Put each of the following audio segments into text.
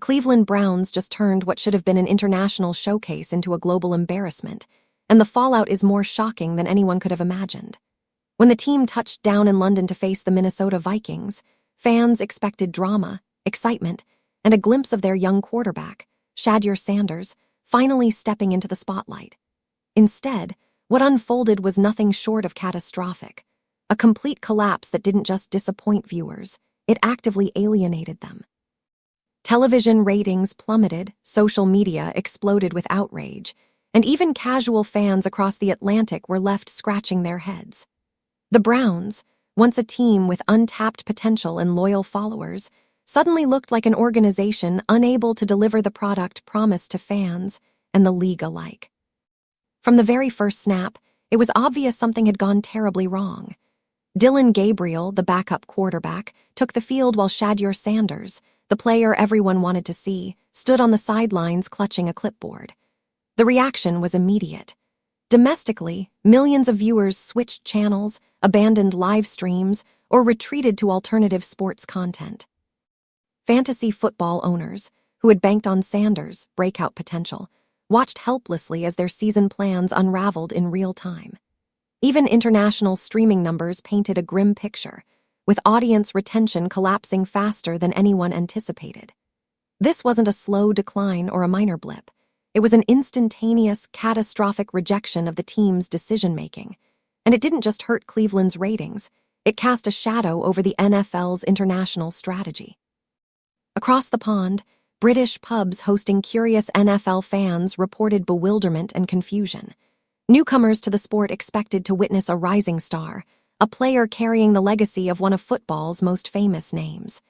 The Cleveland Browns just turned what should have been an international showcase into a global embarrassment, and the fallout is more shocking than anyone could have imagined. When the team touched down in London to face the Minnesota Vikings, fans expected drama, excitement, and a glimpse of their young quarterback, Shedeur Sanders, finally stepping into the spotlight. Instead, what unfolded was nothing short of catastrophic. A complete collapse that didn't just disappoint viewers, it actively alienated them. Television ratings plummeted, social media exploded with outrage, and even casual fans across the Atlantic were left scratching their heads. The Browns, once a team with untapped potential and loyal followers, suddenly looked like an organization unable to deliver the product promised to fans and the league alike. From the very first snap, it was obvious something had gone terribly wrong. Dillon Gabriel, the backup quarterback, took the field while Shedeur Sanders, the player everyone wanted to see, stood on the sidelines clutching a clipboard. The reaction was immediate. Domestically, millions of viewers switched channels, abandoned live streams, or retreated to alternative sports content. Fantasy football owners, who had banked on Sanders' breakout potential, watched helplessly as their season plans unraveled in real time. Even international streaming numbers painted a grim picture, with audience retention collapsing faster than anyone anticipated. This wasn't a slow decline or a minor blip. It was an instantaneous, catastrophic rejection of the team's decision-making. And it didn't just hurt Cleveland's ratings, it cast a shadow over the NFL's international strategy. Across the pond, British pubs hosting curious NFL fans reported bewilderment and confusion. Newcomers to the sport expected to witness a rising star, a player carrying the legacy of one of football's most famous names.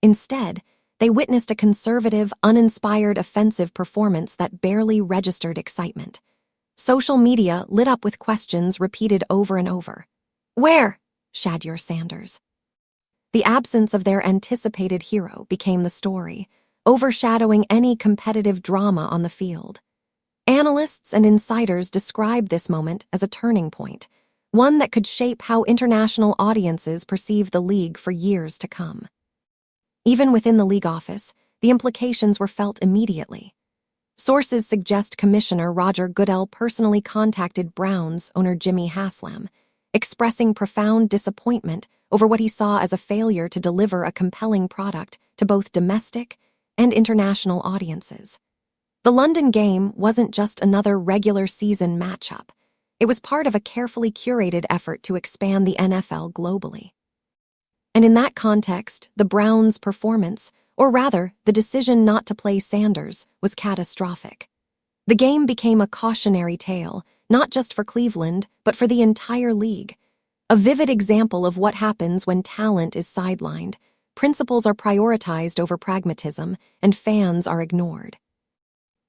Instead, they witnessed a conservative, uninspired, offensive performance that barely registered excitement. Social media lit up with questions repeated over and over. Where? Shedeur Sanders. The absence of their anticipated hero became the story, overshadowing any competitive drama on the field. Analysts and insiders described this moment as a turning point, one that could shape how international audiences perceive the league for years to come. Even within the league office, the implications were felt immediately. Sources suggest Commissioner Roger Goodell personally contacted Browns owner Jimmy Haslam, expressing profound disappointment over what he saw as a failure to deliver a compelling product to both domestic and international audiences. The London game wasn't just another regular season matchup. It was part of a carefully curated effort to expand the NFL globally. And in that context, the Browns' performance, or rather, the decision not to play Sanders, was catastrophic. The game became a cautionary tale, not just for Cleveland, but for the entire league. A vivid example of what happens when talent is sidelined, principles are prioritized over pragmatism, and fans are ignored.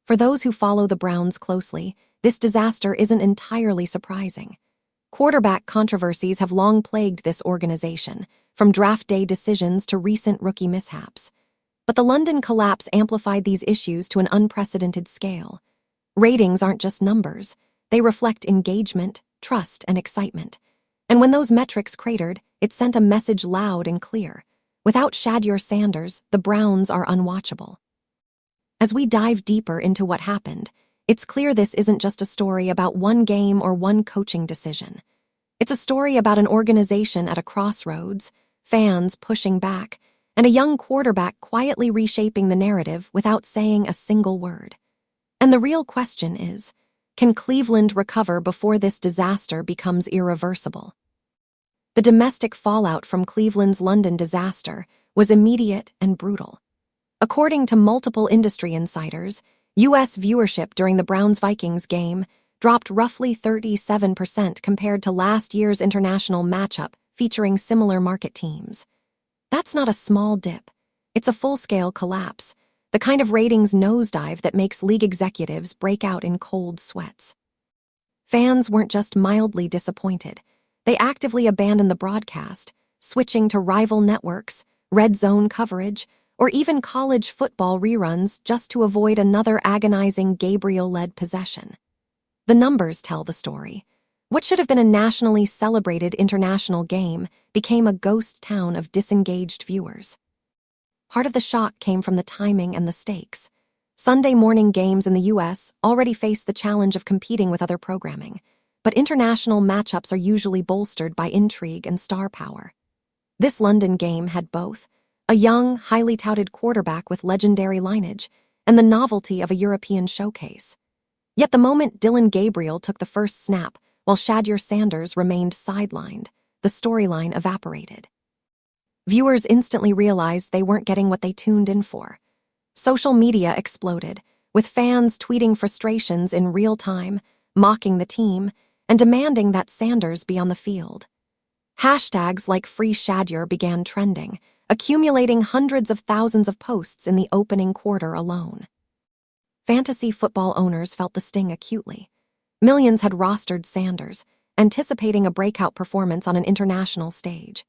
For those who follow the Browns closely, this disaster isn't entirely surprising. Quarterback controversies have long plagued this organization, from draft day decisions to recent rookie mishaps. But the London collapse amplified these issues to an unprecedented scale. Ratings aren't just numbers. They reflect engagement, trust, and excitement. And when those metrics cratered, it sent a message loud and clear. Without Shedeur Sanders, the Browns are unwatchable. As we dive deeper into what happened, it's clear this isn't just a story about one game or one coaching decision. It's a story about an organization at a crossroads, fans pushing back, and a young quarterback quietly reshaping the narrative without saying a single word. And the real question is, can Cleveland recover before this disaster becomes irreversible? The domestic fallout from Cleveland's London disaster was immediate and brutal. According to multiple industry insiders, U.S. viewership during the Browns-Vikings game dropped roughly 37% compared to last year's international matchup featuring similar market teams. That's not a small dip. It's a full-scale collapse, the kind of ratings nosedive that makes league executives break out in cold sweats. Fans weren't just mildly disappointed. They actively abandoned the broadcast, switching to rival networks, red zone coverage, or even college football reruns just to avoid another agonizing Gabriel-led possession. The numbers tell the story. What should have been a nationally celebrated international game became a ghost town of disengaged viewers. Part of the shock came from the timing and the stakes. Sunday morning games in the US already face the challenge of competing with other programming, but international matchups are usually bolstered by intrigue and star power. This London game had both: a young, highly touted quarterback with legendary lineage, and the novelty of a European showcase. Yet the moment Dylan Gabriel took the first snap, while Shedeur Sanders remained sidelined, the storyline evaporated. Viewers instantly realized they weren't getting what they tuned in for. Social media exploded, with fans tweeting frustrations in real time, mocking the team, and demanding that Sanders be on the field. Hashtags like Free Shedeur began trending, accumulating hundreds of thousands of posts in the opening quarter alone. Fantasy football owners felt the sting acutely. Millions had rostered Sanders, anticipating a breakout performance on an international stage.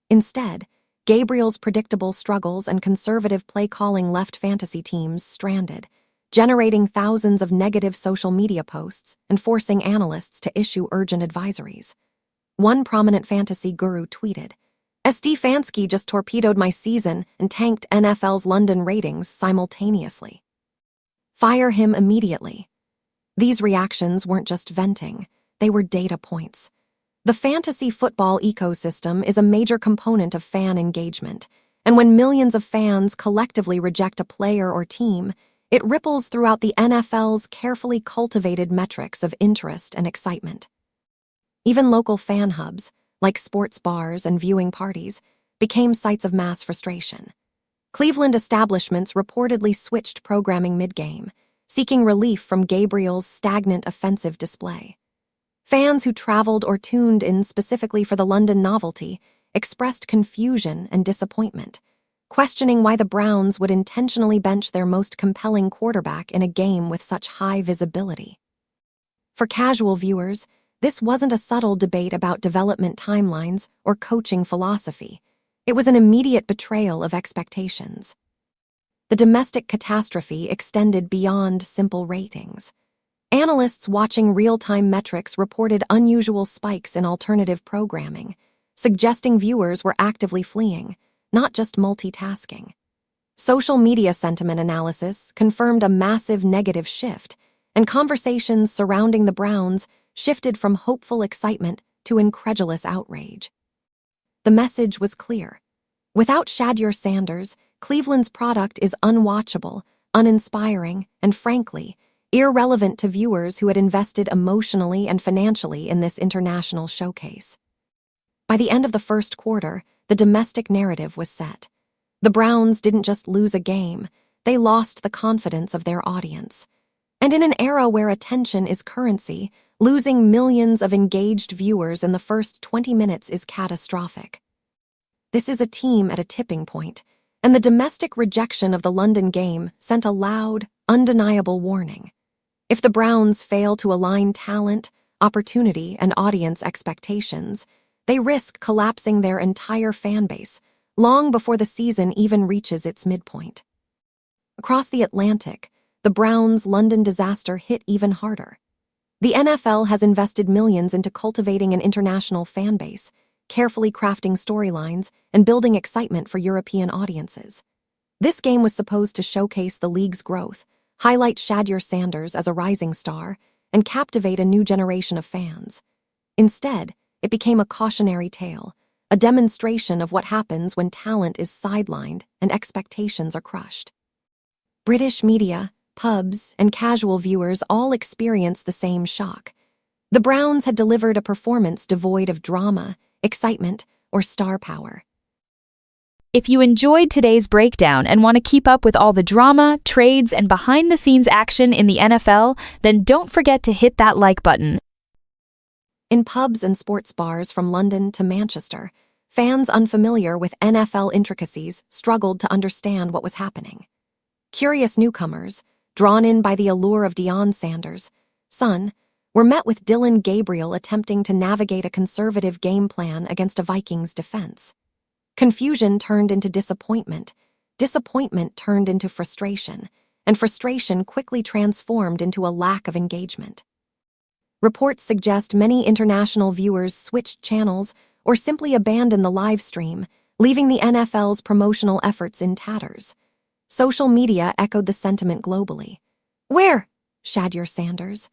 Instead, Gabriel's predictable struggles and conservative play-calling left fantasy teams stranded, generating thousands of negative social media posts and forcing analysts to issue urgent advisories. One prominent fantasy guru tweeted, "Stefanski just torpedoed my season and tanked NFL's London ratings simultaneously. Fire him immediately." These reactions weren't just venting, they were data points. The fantasy football ecosystem is a major component of fan engagement, and when millions of fans collectively reject a player or team, it ripples throughout the NFL's carefully cultivated metrics of interest and excitement. Even local fan hubs, like sports bars and viewing parties, became sites of mass frustration. Cleveland establishments reportedly switched programming mid-game, seeking relief from Gabriel's stagnant offensive display. Fans who traveled or tuned in specifically for the London novelty expressed confusion and disappointment, questioning why the Browns would intentionally bench their most compelling quarterback in a game with such high visibility. For casual viewers, this wasn't a subtle debate about development timelines or coaching philosophy. It was an immediate betrayal of expectations. The domestic catastrophe extended beyond simple ratings. Analysts watching real-time metrics reported unusual spikes in alternative programming, suggesting viewers were actively fleeing, not just multitasking. Social media sentiment analysis confirmed a massive negative shift, and conversations surrounding the Browns shifted from hopeful excitement to incredulous outrage. The message was clear. Without Shedeur Sanders, Cleveland's product is unwatchable, uninspiring, and frankly, irrelevant to viewers who had invested emotionally and financially in this international showcase. By the end of the first quarter, the domestic narrative was set. The Browns didn't just lose a game, they lost the confidence of their audience. And in an era where attention is currency, losing millions of engaged viewers in the first 20 minutes is catastrophic. This is a team at a tipping point, and the domestic rejection of the London game sent a loud, undeniable warning. If the Browns fail to align talent, opportunity, and audience expectations, they risk collapsing their entire fan base long before the season even reaches its midpoint. Across the Atlantic, the Browns' London disaster hit even harder. The NFL has invested millions into cultivating an international fan base, carefully crafting storylines, and building excitement for European audiences. This game was supposed to showcase the league's growth, highlight Shedeur Sanders as a rising star, and captivate a new generation of fans. Instead, it became a cautionary tale, a demonstration of what happens when talent is sidelined and expectations are crushed. British media, pubs, and casual viewers all experienced the same shock. The Browns had delivered a performance devoid of drama, excitement, or star power. If you enjoyed today's breakdown and want to keep up with all the drama, trades, and behind-the-scenes action in the NFL, then don't forget to hit that like button. In pubs and sports bars from London to Manchester, fans unfamiliar with NFL intricacies struggled to understand what was happening. Curious newcomers, drawn in by the allure of Deion Sanders' son, were met with Dylan Gabriel attempting to navigate a conservative game plan against a Vikings defense. Confusion turned into disappointment, disappointment turned into frustration, and frustration quickly transformed into a lack of engagement. Reports suggest many international viewers switched channels or simply abandoned the live stream, leaving the NFL's promotional efforts in tatters. Social media echoed the sentiment globally. "Where?" Shedeur Sanders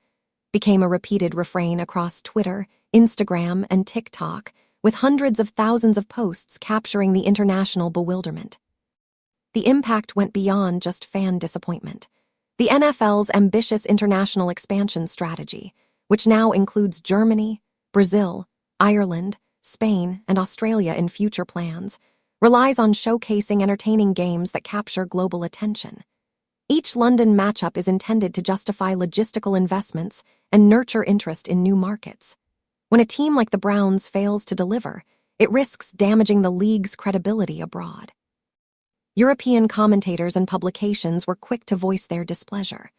became a repeated refrain across Twitter, Instagram, and TikTok, with hundreds of thousands of posts capturing the international bewilderment. The impact went beyond just fan disappointment. The NFL's ambitious international expansion strategy, which now includes Germany, Brazil, Ireland, Spain, and Australia in future plans, relies on showcasing entertaining games that capture global attention. Each London matchup is intended to justify logistical investments and nurture interest in new markets. When a team like the Browns fails to deliver, it risks damaging the league's credibility abroad. European commentators and publications were quick to voice their displeasure.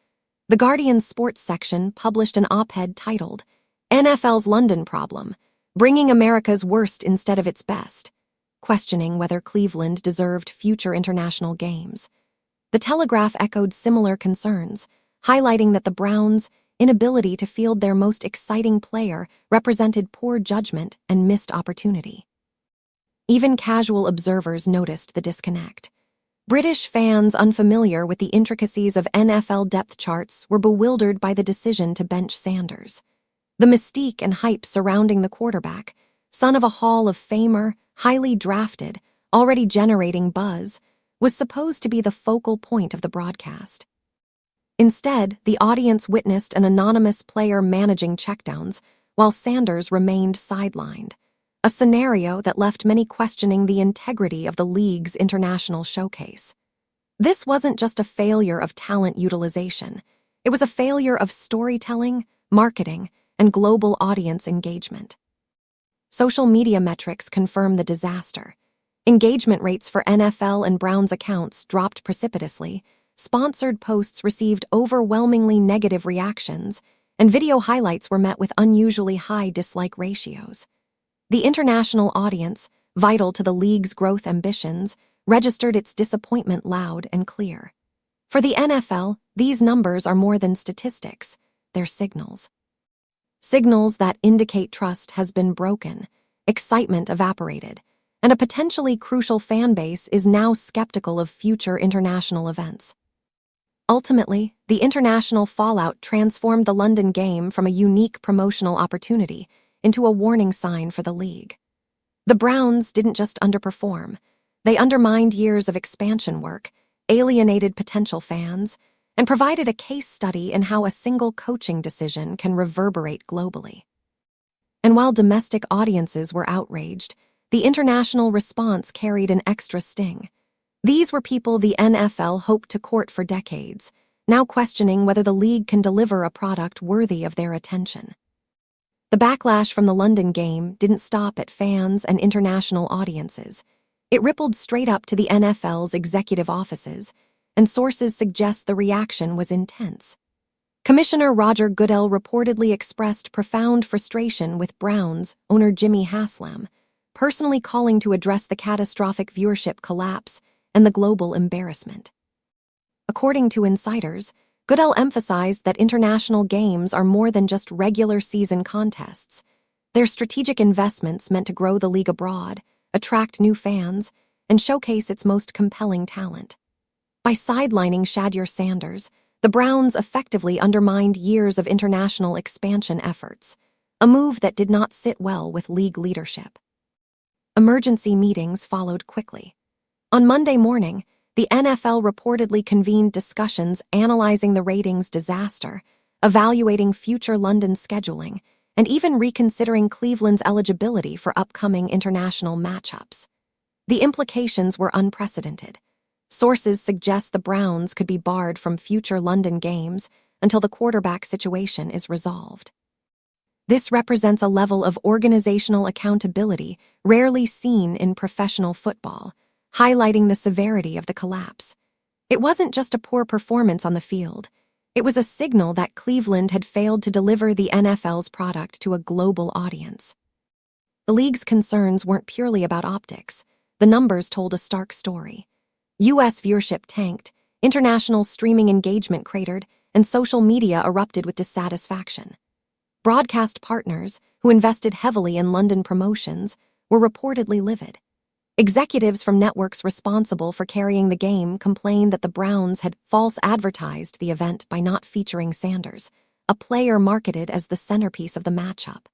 The Guardian's sports section published an op-ed titled, "NFL's London Problem, Bringing America's Worst Instead of Its Best," questioning whether Cleveland deserved future international games. The Telegraph echoed similar concerns, highlighting that the Browns' inability to field their most exciting player represented poor judgment and missed opportunity. Even casual observers noticed the disconnect. British fans unfamiliar with the intricacies of NFL depth charts were bewildered by the decision to bench Sanders. The mystique and hype surrounding the quarterback, son of a Hall of Famer, highly drafted, already generating buzz, was supposed to be the focal point of the broadcast. Instead, the audience witnessed an anonymous player managing checkdowns, while Sanders remained sidelined, a scenario that left many questioning the integrity of the league's international showcase. This wasn't just a failure of talent utilization, it was a failure of storytelling, marketing, and global audience engagement. Social media metrics confirm the disaster. Engagement rates for NFL and Browns accounts dropped precipitously, sponsored posts received overwhelmingly negative reactions, and video highlights were met with unusually high dislike ratios. The international audience, vital to the league's growth ambitions, registered its disappointment loud and clear. For the NFL, these numbers are more than statistics, they're signals. Signals that indicate trust has been broken, excitement evaporated, and a potentially crucial fan base is now skeptical of future international events. Ultimately, the international fallout transformed the London game from a unique promotional opportunity into a warning sign for the league. The Browns didn't just underperform, they undermined years of expansion work, alienated potential fans, and provided a case study in how a single coaching decision can reverberate globally. And while domestic audiences were outraged, the international response carried an extra sting. These were people the NFL hoped to court for decades, now questioning whether the league can deliver a product worthy of their attention. The backlash from the London game didn't stop at fans and international audiences. It rippled straight up to the NFL's executive offices, and sources suggest the reaction was intense. Commissioner Roger Goodell reportedly expressed profound frustration with Browns owner Jimmy Haslam, personally calling to address the catastrophic viewership collapse and the global embarrassment. According to insiders, Goodell emphasized that international games are more than just regular season contests. They're strategic investments meant to grow the league abroad, attract new fans, and showcase its most compelling talent. By sidelining Shedeur Sanders, the Browns effectively undermined years of international expansion efforts, a move that did not sit well with league leadership. Emergency meetings followed quickly. On Monday morning, the NFL reportedly convened discussions analyzing the ratings disaster, evaluating future London scheduling, and even reconsidering Cleveland's eligibility for upcoming international matchups. The implications were unprecedented. Sources suggest the Browns could be barred from future London games until the quarterback situation is resolved. This represents a level of organizational accountability rarely seen in professional football, highlighting the severity of the collapse. It wasn't just a poor performance on the field. It was a signal that Cleveland had failed to deliver the NFL's product to a global audience. The league's concerns weren't purely about optics. The numbers told a stark story. U.S. viewership tanked, international streaming engagement cratered, and social media erupted with dissatisfaction. Broadcast partners, who invested heavily in London promotions, were reportedly livid. Executives from networks responsible for carrying the game complained that the Browns had false advertised the event by not featuring Sanders, a player marketed as the centerpiece of the matchup.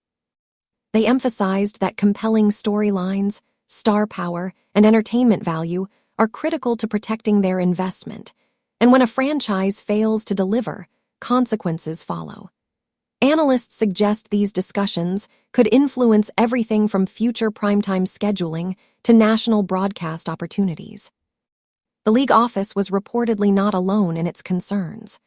They emphasized that compelling storylines, star power, and entertainment value are critical to protecting their investment, and when a franchise fails to deliver, consequences follow. Analysts suggest these discussions could influence everything from future primetime scheduling to national broadcast opportunities. The league office was reportedly not alone in its concerns.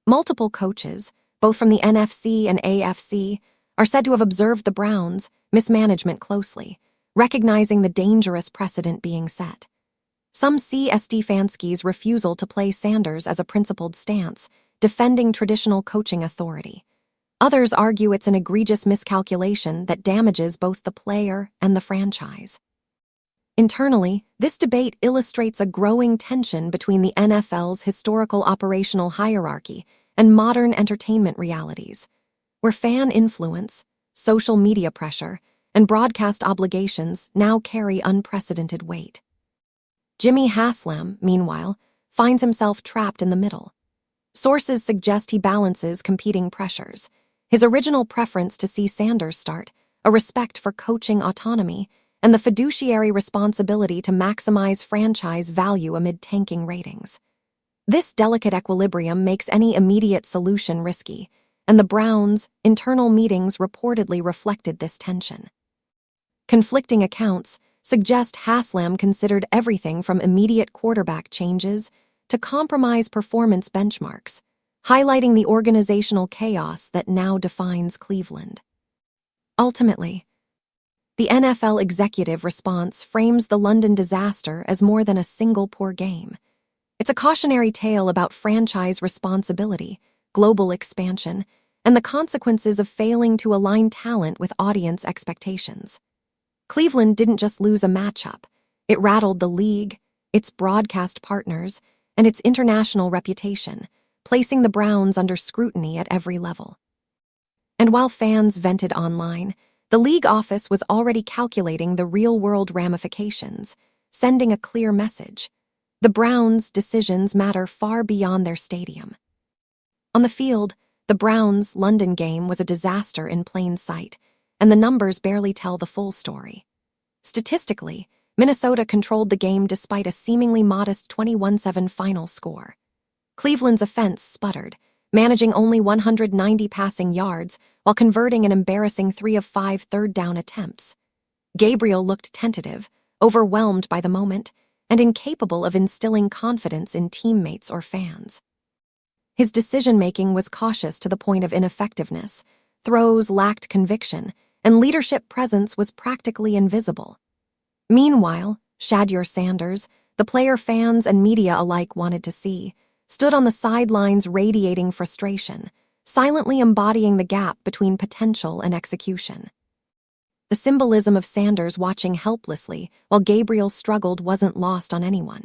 Multiple coaches, both from the NFC and AFC, are said to have observed the Browns' mismanagement closely, recognizing the dangerous precedent being set. Some see Stefanski's refusal to play Sanders as a principled stance, defending traditional coaching authority. Others argue it's an egregious miscalculation that damages both the player and the franchise. Internally, this debate illustrates a growing tension between the NFL's historical operational hierarchy and modern entertainment realities, where fan influence, social media pressure, and broadcast obligations now carry unprecedented weight. Jimmy Haslam, meanwhile, finds himself trapped in the middle. Sources suggest he balances competing pressures: his original preference to see Sanders start, a respect for coaching autonomy, and the fiduciary responsibility to maximize franchise value amid tanking ratings. This delicate equilibrium makes any immediate solution risky, and the Browns' internal meetings reportedly reflected this tension. Conflicting accounts suggest Haslam considered everything from immediate quarterback changes to compromise performance benchmarks, highlighting the organizational chaos that now defines Cleveland. Ultimately, the NFL executive response frames the London disaster as more than a single poor game. It's a cautionary tale about franchise responsibility, global expansion, and the consequences of failing to align talent with audience expectations. Cleveland didn't just lose a matchup, it rattled the league, its broadcast partners, and its international reputation, placing the Browns under scrutiny at every level. And while fans vented online, the league office was already calculating the real-world ramifications, sending a clear message: the Browns' decisions matter far beyond their stadium. On the field, the Browns' London game was a disaster in plain sight, and the numbers barely tell the full story. Statistically, Minnesota controlled the game despite a seemingly modest 21-7 final score. Cleveland's offense sputtered, managing only 190 passing yards while converting an embarrassing 3 of 5 third-down attempts. Gabriel looked tentative, overwhelmed by the moment, and incapable of instilling confidence in teammates or fans. His decision-making was cautious to the point of ineffectiveness, throws lacked conviction, and leadership presence was practically invisible. Meanwhile, Shedeur Sanders, the player fans and media alike wanted to see, stood on the sidelines radiating frustration, silently embodying the gap between potential and execution. The symbolism of Sanders watching helplessly while Gabriel struggled wasn't lost on anyone.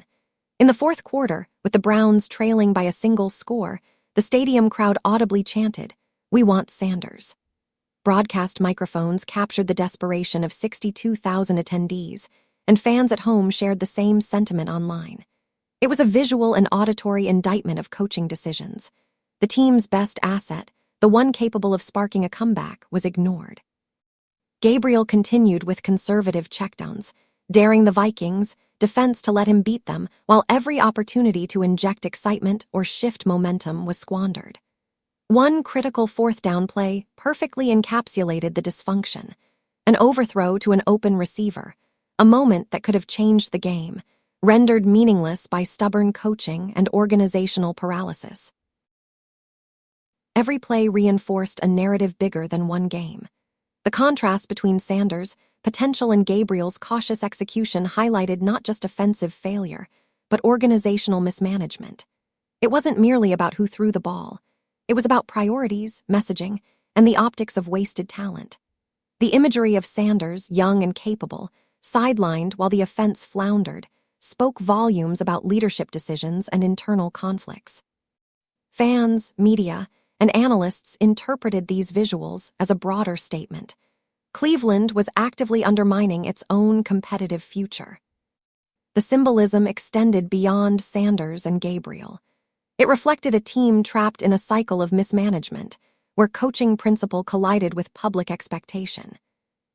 In the fourth quarter, with the Browns trailing by a single score, the stadium crowd audibly chanted, "We want Sanders." Broadcast microphones captured the desperation of 62,000 attendees, and fans at home shared the same sentiment online. It was a visual and auditory indictment of coaching decisions. The team's best asset, the one capable of sparking a comeback, was ignored. Gabriel continued with conservative checkdowns, daring the Vikings' defense to let him beat them, while every opportunity to inject excitement or shift momentum was squandered. One critical fourth-down play perfectly encapsulated the dysfunction: an overthrow to an open receiver, a moment that could have changed the game, rendered meaningless by stubborn coaching and organizational paralysis. Every play reinforced a narrative bigger than one game. The contrast between Sanders' potential and Gabriel's cautious execution highlighted not just offensive failure, but organizational mismanagement. It wasn't merely about who threw the ball. It was about priorities, messaging, and the optics of wasted talent. The imagery of Sanders, young and capable, sidelined while the offense floundered, spoke volumes about leadership decisions and internal conflicts. Fans, media, and analysts interpreted these visuals as a broader statement. Cleveland was actively undermining its own competitive future. The symbolism extended beyond Sanders and Gabriel. It reflected a team trapped in a cycle of mismanagement, where coaching principle collided with public expectation.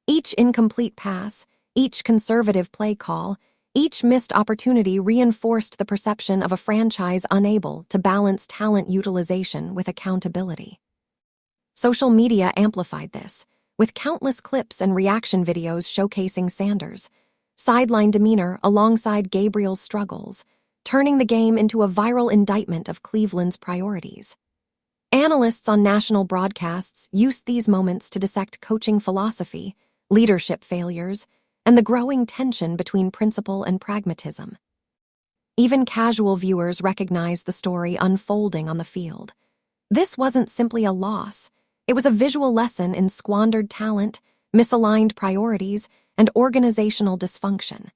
Each incomplete pass, each conservative play call, each missed opportunity reinforced the perception of a franchise unable to balance talent utilization with accountability. Social media amplified this, with countless clips and reaction videos showcasing Sanders' sideline demeanor alongside Gabriel's struggles, turning the game into a viral indictment of Cleveland's priorities. Analysts on national broadcasts used these moments to dissect coaching philosophy, leadership failures, and the growing tension between principle and pragmatism. Even casual viewers recognized the story unfolding on the field. This wasn't simply a loss, it was a visual lesson in squandered talent, misaligned priorities, and organizational dysfunction.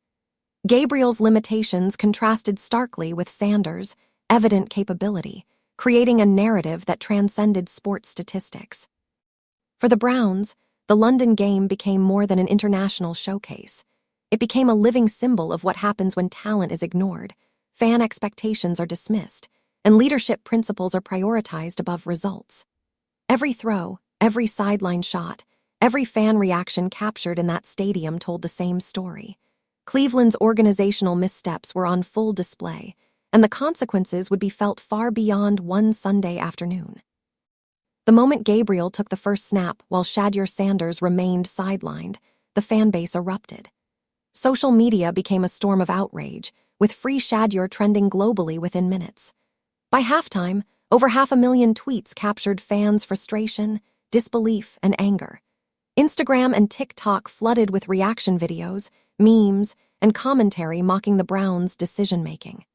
Gabriel's limitations contrasted starkly with Sanders' evident capability, creating a narrative that transcended sports statistics. For the Browns, the London game became more than an international showcase. It became a living symbol of what happens when talent is ignored, fan expectations are dismissed, and leadership principles are prioritized above results. Every throw, every sideline shot, every fan reaction captured in that stadium told the same story. Cleveland's organizational missteps were on full display, and the consequences would be felt far beyond one Sunday afternoon. The moment Gabriel took the first snap while Shedeur Sanders remained sidelined, the fanbase erupted. Social media became a storm of outrage, with free Shedeur trending globally within minutes. By halftime, over 500,000 tweets captured fans' frustration, disbelief, and anger. Instagram and TikTok flooded with reaction videos, memes, and commentary mocking the Browns' decision-making.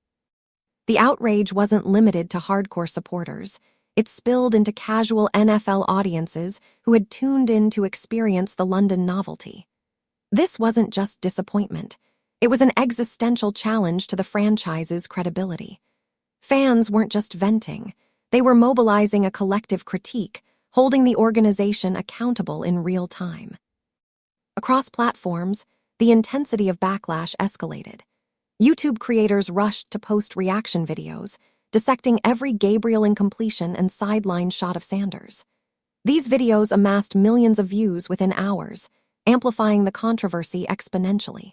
The outrage wasn't limited to hardcore supporters. It spilled into casual NFL audiences who had tuned in to experience the London novelty. This wasn't just disappointment. It was an existential challenge to the franchise's credibility. Fans weren't just venting. They were mobilizing a collective critique, holding the organization accountable in real time. Across platforms, the intensity of backlash escalated. YouTube creators rushed to post reaction videos, dissecting every Gabriel incompletion and sideline shot of Sanders. These videos amassed millions of views within hours, amplifying the controversy exponentially.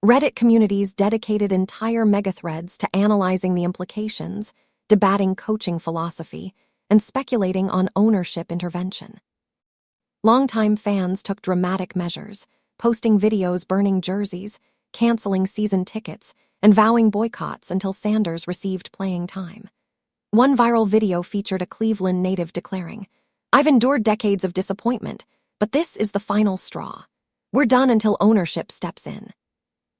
Reddit communities dedicated entire megathreads to analyzing the implications, debating coaching philosophy, and speculating on ownership intervention. Longtime fans took dramatic measures, posting videos burning jerseys, canceling season tickets, and vowing boycotts until Sanders received playing time. One viral video featured a Cleveland native declaring, "I've endured decades of disappointment, but this is the final straw. We're done until ownership steps in."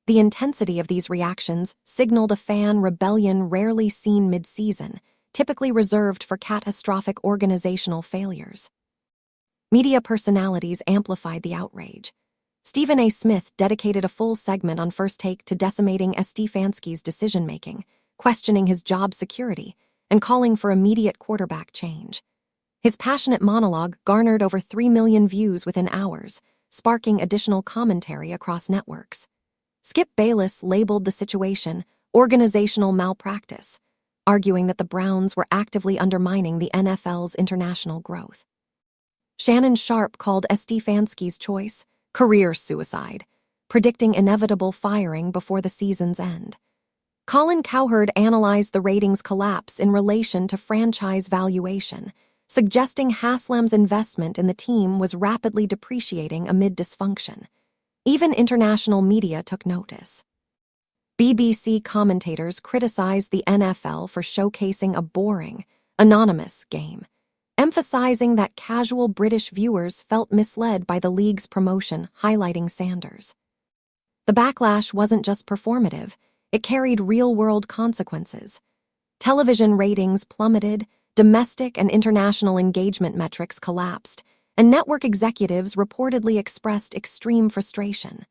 The intensity of these reactions signaled a fan rebellion rarely seen mid-season, typically reserved for catastrophic organizational failures. Media personalities amplified the outrage. Stephen A. Smith dedicated a full segment on First Take to decimating Stefanski's decision-making, questioning his job security, and calling for immediate quarterback change. His passionate monologue garnered over 3 million views within hours, sparking additional commentary across networks. Skip Bayless labeled the situation organizational malpractice, arguing that the Browns were actively undermining the NFL's international growth. Shannon Sharpe called Stefanski's choice career suicide, predicting inevitable firing before the season's end. Colin Cowherd analyzed the ratings collapse in relation to franchise valuation, suggesting Haslam's investment in the team was rapidly depreciating amid dysfunction. Even international media took notice. BBC commentators criticized the NFL for showcasing a boring, anonymous game, emphasizing that casual British viewers felt misled by the league's promotion highlighting Sanders. The backlash wasn't just performative, it carried real-world consequences. Television ratings plummeted, domestic and international engagement metrics collapsed, and network executives reportedly expressed extreme frustration.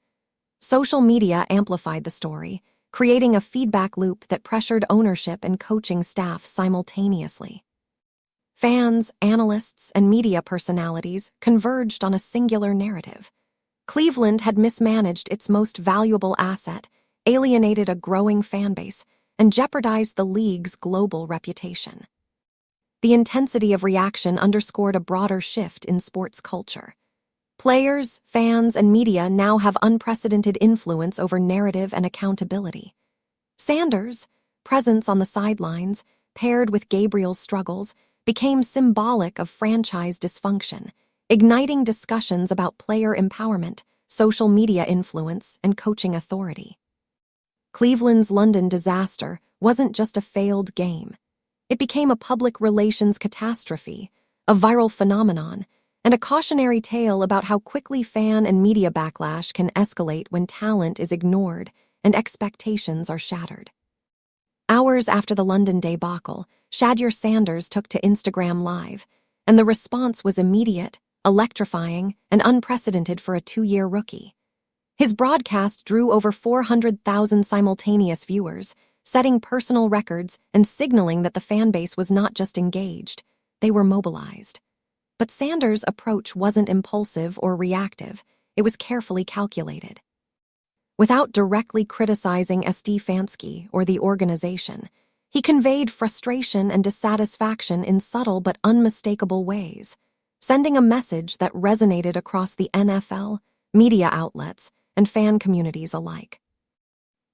Social media amplified the story, creating a feedback loop that pressured ownership and coaching staff simultaneously. Fans, analysts, and media personalities converged on a singular narrative. Cleveland had mismanaged its most valuable asset, alienated a growing fanbase, and jeopardized the league's global reputation. The intensity of reaction underscored a broader shift in sports culture. Players, fans, and media now have unprecedented influence over narrative and accountability. Sanders' presence on the sidelines, paired with Gabriel's struggles, became symbolic of franchise dysfunction, igniting discussions about player empowerment, social media influence, and coaching authority. Cleveland's London disaster wasn't just a failed game. It became a public relations catastrophe, a viral phenomenon, and a cautionary tale about how quickly fan and media backlash can escalate when talent is ignored and expectations are shattered. Hours after the London debacle, Shedeur Sanders took to Instagram Live, and the response was immediate, electrifying, and unprecedented for a 2-year rookie. His broadcast drew over 400,000 simultaneous viewers, setting personal records and signaling that the fanbase was not just engaged, they were mobilized. But Sanders' approach wasn't impulsive or reactive, it was carefully calculated. Without directly criticizing Stefanski or the organization, he conveyed frustration and dissatisfaction in subtle but unmistakable ways, sending a message that resonated across the NFL, media outlets, and fan communities alike.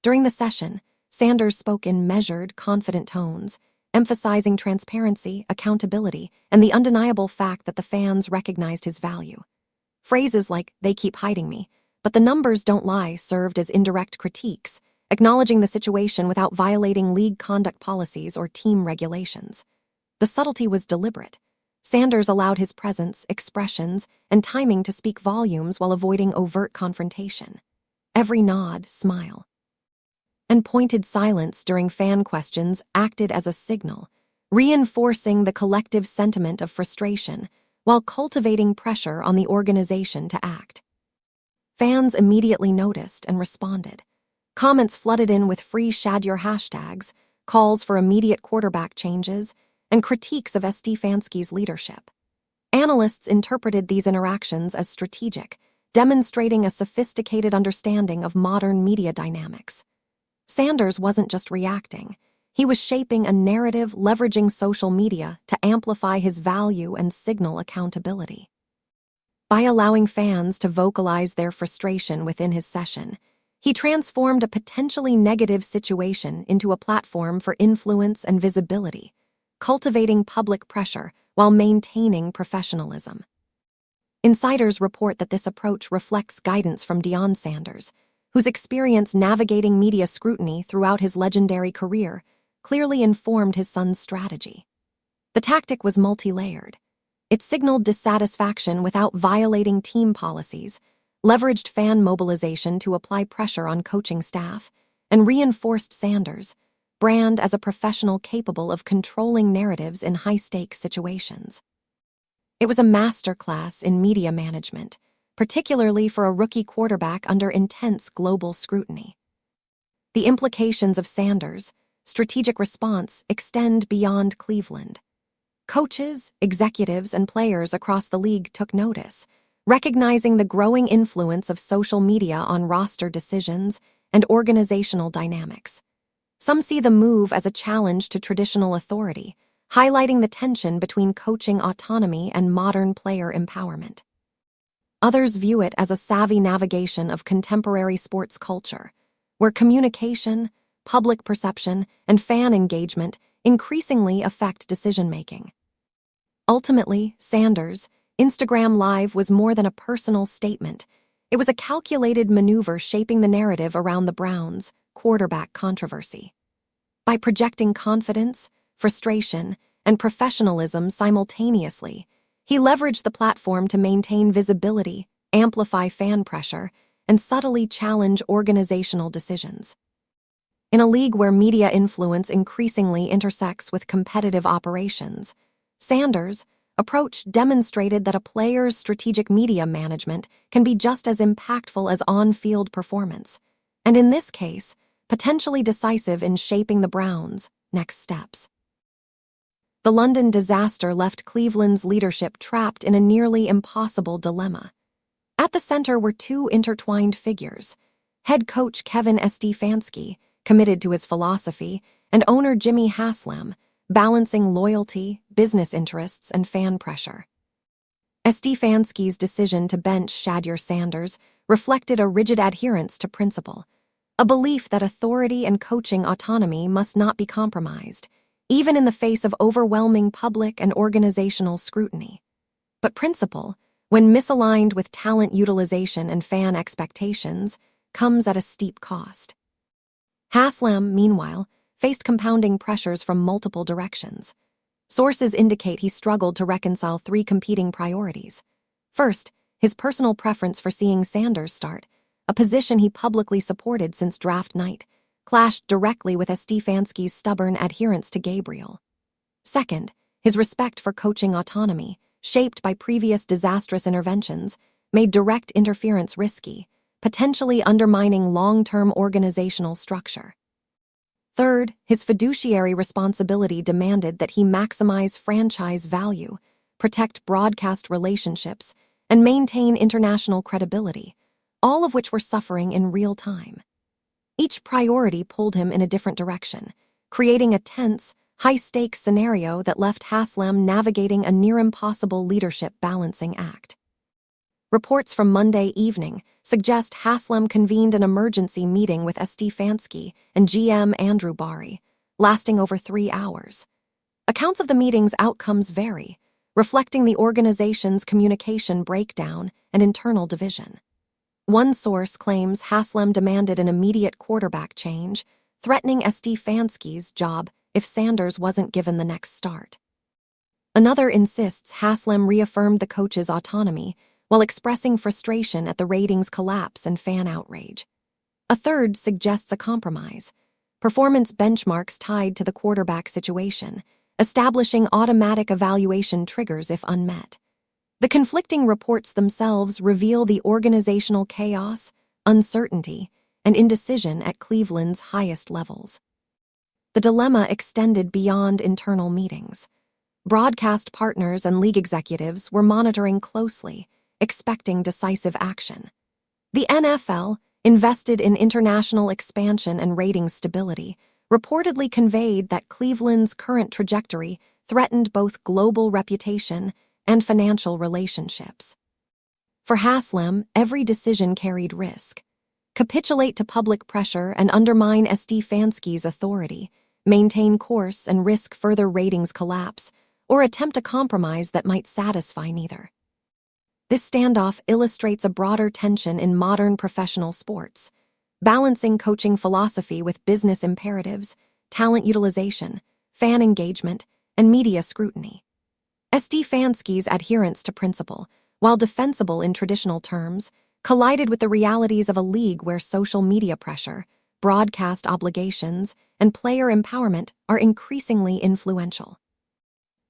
During the session, Sanders spoke in measured, confident tones, emphasizing transparency, accountability, and the undeniable fact that the fans recognized his value. Phrases like, "They keep hiding me, but the numbers don't lie," served as indirect critiques, acknowledging the situation without violating league conduct policies or team regulations. The subtlety was deliberate. Sanders allowed his presence, expressions, and timing to speak volumes while avoiding overt confrontation. Every nod, smile, and pointed silence during fan questions acted as a signal, reinforcing the collective sentiment of frustration while cultivating pressure on the organization to act. Fans immediately noticed and responded. Comments flooded in with free Shedeur hashtags, calls for immediate quarterback changes, and critiques of Stefanski's leadership. Analysts interpreted these interactions as strategic, demonstrating a sophisticated understanding of modern media dynamics. Sanders wasn't just reacting. He was shaping a narrative leveraging social media to amplify his value and signal accountability. By allowing fans to vocalize their frustration within his session, he transformed a potentially negative situation into a platform for influence and visibility, cultivating public pressure while maintaining professionalism. Insiders report that this approach reflects guidance from Deion Sanders, whose experience navigating media scrutiny throughout his legendary career clearly informed his son's strategy. The tactic was multi-layered. It signaled dissatisfaction without violating team policies, leveraged fan mobilization to apply pressure on coaching staff, and reinforced Sanders' brand as a professional capable of controlling narratives in high-stakes situations. It was a masterclass in media management, particularly for a rookie quarterback under intense global scrutiny. The implications of Sanders' strategic response extend beyond Cleveland. Coaches, executives, and players across the league took notice, recognizing the growing influence of social media on roster decisions and organizational dynamics. Some see the move as a challenge to traditional authority, highlighting the tension between coaching autonomy and modern player empowerment. Others view it as a savvy navigation of contemporary sports culture, where communication, public perception, and fan engagement increasingly affect decision-making. Ultimately, Sanders' Instagram Live was more than a personal statement. It was a calculated maneuver shaping the narrative around the Browns' quarterback controversy. By projecting confidence, frustration, and professionalism simultaneously, he leveraged the platform to maintain visibility, amplify fan pressure, and subtly challenge organizational decisions. In a league where media influence increasingly intersects with competitive operations, Sanders' approach demonstrated that a player's strategic media management can be just as impactful as on-field performance, and in this case, potentially decisive in shaping the Browns' next steps. The London disaster left Cleveland's leadership trapped in a nearly impossible dilemma. At the center were two intertwined figures: Head coach Kevin Stefanski, committed to his philosophy, and owner Jimmy Haslam, balancing loyalty, business interests, and fan pressure. Stefanski's decision to bench Shedeur Sanders reflected a rigid adherence to principle, a belief that authority and coaching autonomy must not be compromised, even in the face of overwhelming public and organizational scrutiny. But principle, when misaligned with talent utilization and fan expectations, comes at a steep cost. Haslam, meanwhile, faced compounding pressures from multiple directions. Sources indicate he struggled to reconcile three competing priorities. First, his personal preference for seeing Sanders start, a position he publicly supported since draft night, clashed directly with Stefanski's stubborn adherence to Gabriel. Second, his respect for coaching autonomy, shaped by previous disastrous interventions, made direct interference risky, potentially undermining long-term organizational structure. Third, his fiduciary responsibility demanded that he maximize franchise value, protect broadcast relationships, and maintain international credibility, all of which were suffering in real time. Each priority pulled him in a different direction, creating a tense, high-stakes scenario that left Haslam navigating a near-impossible leadership balancing act. Reports from Monday evening suggest Haslam convened an emergency meeting with Stefanski and GM Andrew Barry, lasting over 3 hours. Accounts of the meeting's outcomes vary, reflecting the organization's communication breakdown and internal division. One source claims Haslam demanded an immediate quarterback change, threatening Stefanski's job if Sanders wasn't given the next start. Another insists Haslam reaffirmed the coach's autonomy while expressing frustration at the ratings collapse and fan outrage. A third suggests a compromise, performance benchmarks tied to the quarterback situation, establishing automatic evaluation triggers if unmet. The conflicting reports themselves reveal the organizational chaos, uncertainty, and indecision at Cleveland's highest levels. The dilemma extended beyond internal meetings. Broadcast partners and league executives were monitoring closely, expecting decisive action. The NFL, invested in international expansion and ratings stability, reportedly conveyed that Cleveland's current trajectory threatened both global reputation and financial relationships. For Haslam, every decision carried risk. Capitulate to public pressure and undermine Stefanski's authority, maintain course and risk further ratings collapse, or attempt a compromise that might satisfy neither. This standoff illustrates a broader tension in modern professional sports, balancing coaching philosophy with business imperatives, talent utilization, fan engagement, and media scrutiny. Stefanski's adherence to principle, while defensible in traditional terms, collided with the realities of a league where social media pressure, broadcast obligations, and player empowerment are increasingly influential.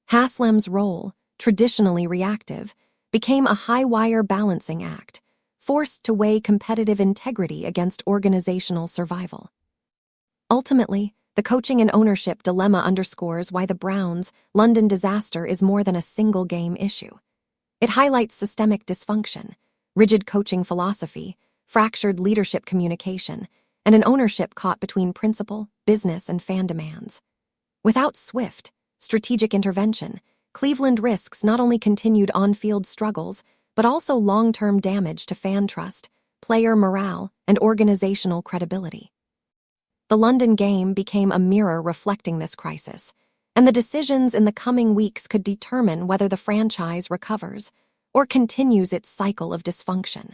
Haslam's role, traditionally reactive, became a high-wire balancing act, forced to weigh competitive integrity against organizational survival. Ultimately, the coaching and ownership dilemma underscores why the Browns' London disaster is more than a single-game issue. It highlights systemic dysfunction, rigid coaching philosophy, fractured leadership communication, and an ownership caught between principle, business, and fan demands. Without swift, strategic intervention, Cleveland risks not only continued on-field struggles, but also long-term damage to fan trust, player morale, and organizational credibility. The London game became a mirror reflecting this crisis, and the decisions in the coming weeks could determine whether the franchise recovers or continues its cycle of dysfunction.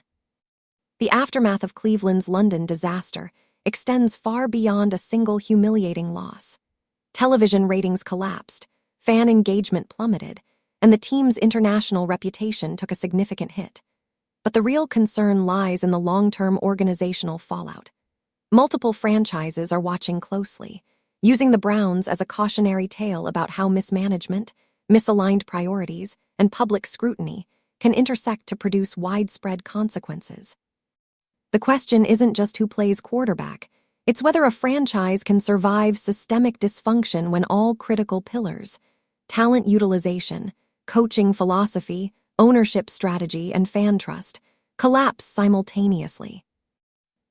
The aftermath of Cleveland's London disaster extends far beyond a single humiliating loss. Television ratings collapsed, fan engagement plummeted, and the team's international reputation took a significant hit. But the real concern lies in the long-term organizational fallout. Multiple franchises are watching closely, using the Browns as a cautionary tale about how mismanagement, misaligned priorities, and public scrutiny can intersect to produce widespread consequences. The question isn't just who plays quarterback, it's whether a franchise can survive systemic dysfunction when all critical pillars, talent utilization, coaching philosophy, ownership strategy, and fan trust, collapse simultaneously.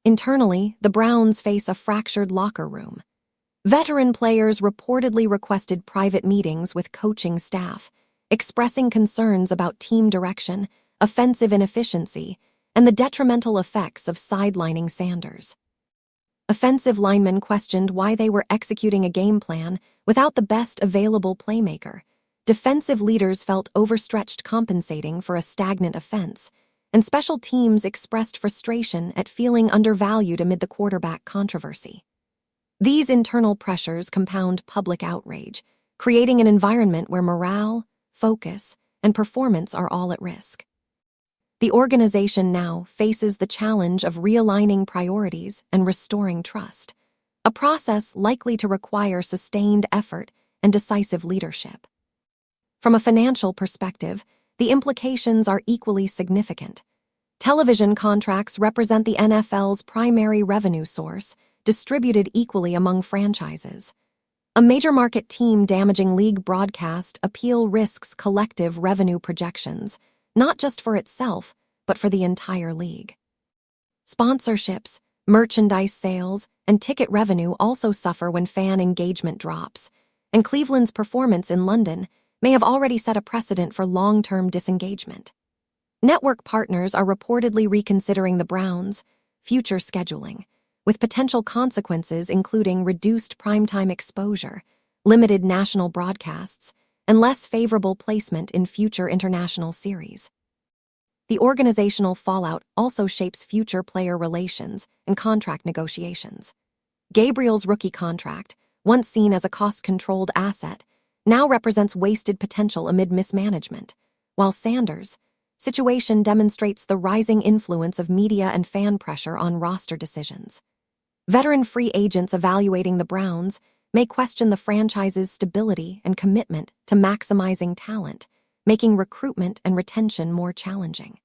Internally, the Browns face a fractured locker room. Veteran players reportedly requested private meetings with coaching staff, expressing concerns about team direction, offensive inefficiency, and the detrimental effects of sidelining Sanders. Offensive linemen questioned why they were executing a game plan without the best available playmaker. Defensive leaders felt overstretched compensating for a stagnant offense, and special teams expressed frustration at feeling undervalued amid the quarterback controversy. These internal pressures compound public outrage, creating an environment where morale, focus, and performance are all at risk. The organization now faces the challenge of realigning priorities and restoring trust, a process likely to require sustained effort and decisive leadership. From a financial perspective, the implications are equally significant. Television contracts represent the NFL's primary revenue source, distributed equally among franchises. A major market team damaging league broadcast appeal risks collective revenue projections, not just for itself, but for the entire league. Sponsorships, merchandise sales, and ticket revenue also suffer when fan engagement drops, and Cleveland's performance in London may have already set a precedent for long-term disengagement. Network partners are reportedly reconsidering the Browns' future scheduling, with potential consequences including reduced primetime exposure, limited national broadcasts, and less favorable placement in future international series. The organizational fallout also shapes future player relations and contract negotiations. Gabriel's rookie contract, once seen as a cost-controlled asset, now represents wasted potential amid mismanagement, while Sanders' situation demonstrates the rising influence of media and fan pressure on roster decisions. Veteran free agents evaluating the Browns may question the franchise's stability and commitment to maximizing talent, making recruitment and retention more challenging.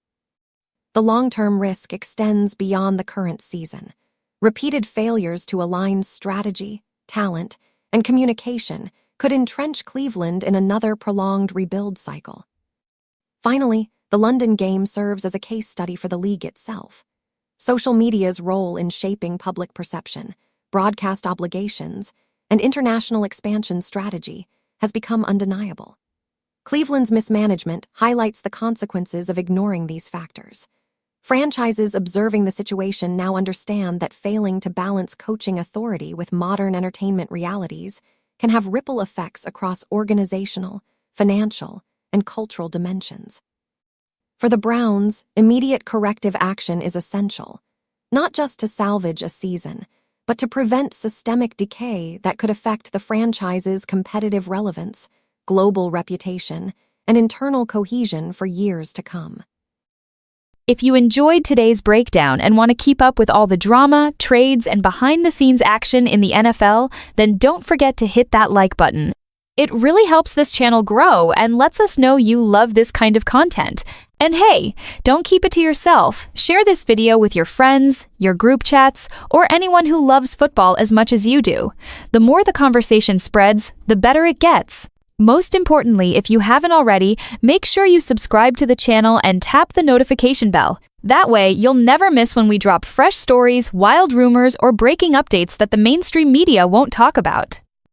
The long-term risk extends beyond the current season. Repeated failures to align strategy, talent, and communication could entrench Cleveland in another prolonged rebuild cycle. Finally, the London game serves as a case study for the league itself. Social media's role in shaping public perception, broadcast obligations, and international expansion strategy has become undeniable. Cleveland's mismanagement highlights the consequences of ignoring these factors. Franchises observing the situation now understand that failing to balance coaching authority with modern entertainment realities can have ripple effects across organizational, financial, and cultural dimensions. For the Browns, immediate corrective action is essential, not just to salvage a season, but to prevent systemic decay that could affect the franchise's competitive relevance, global reputation, and internal cohesion for years to come. If you enjoyed today's breakdown and want to keep up with all the drama, trades, and behind-the-scenes action in the NFL, then don't forget to hit that like button. It really helps this channel grow and lets us know you love this kind of content. And hey, don't keep it to yourself. Share this video with your friends, your group chats, or anyone who loves football as much as you do. The more the conversation spreads, the better it gets. Most importantly, if you haven't already, make sure you subscribe to the channel and tap the notification bell. That way, you'll never miss when we drop fresh stories, wild rumors, or breaking updates that the mainstream media won't talk about.